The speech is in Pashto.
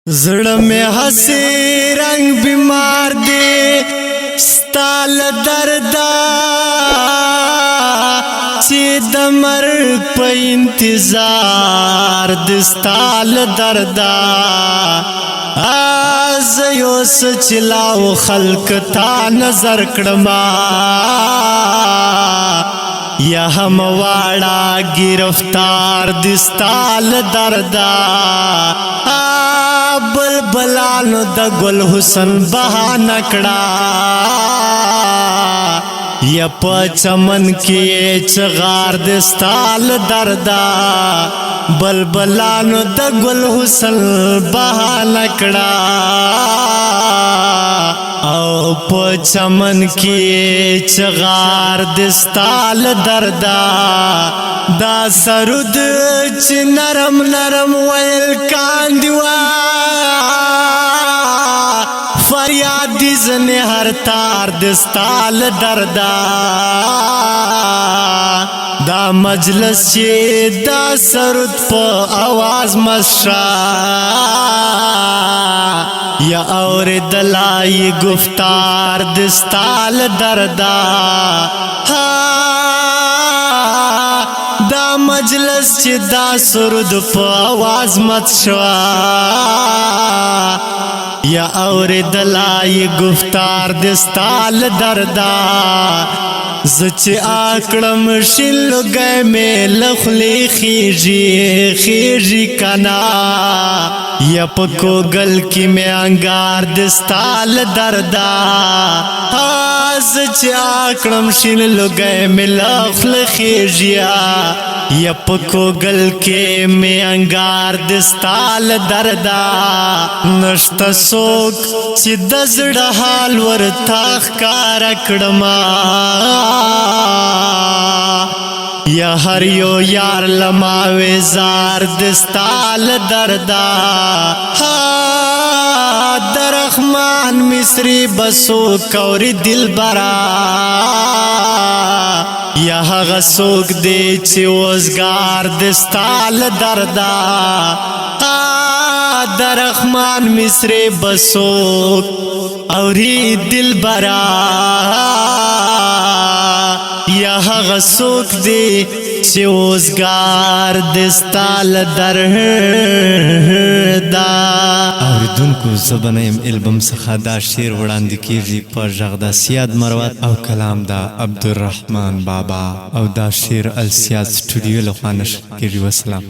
زړه مې هسې رنگ بیمار دی ستال دردا چې د مرګ په انتظار د ستال دردا از یو سچلاو خلق تا نظر کړما یا هم واړه گرفتار د ستال دردا بلبلانو د ګل حسن بهانه کړه یا په چمن کې چغار د ستال دردا بلبلانو د ګل حسن بهانه کړه او په چمن کې چغار د ستال دردا دا سرود چې نرم نرم ویل کاندوا فریاد دی زنی هر تار دستال دردا دا مجلس چې دا سرود په آواز مسشا یا اور دلائی گفتار دستال دردا دا مجلس چې دا سرود په آواز مسشا یا اور دلائی گفتار دستال دردا زچ آکڑم شلو گئے میں لخلی خیجی کنا یا پکو گل کی میں انگار دستال دردا زچ آکڑم شلو گئے میں لخلی خیجیا یا پکو گل کے میں انگار دستال دردا نشت سوک چی دزڑ حال ورتا خکار کڑما یا ہر یو یار لماوے زار دستال دردا درخمان مصری بسو کوری دل برا یا هغه څوک دی چې وزګار دستال دردا درخمان مصری بسوک اوری دل برا یا هغه څوک دی چې وزګار دستال دردا اوریدونکو زبنیم البم څخه دا شعر وړاندې کیږي په غږ د سیاد مروت او کلام دا عبدالرحمن بابا او دا شعر السیاد سټوډیو له خوا نشر کیږي. والسلام.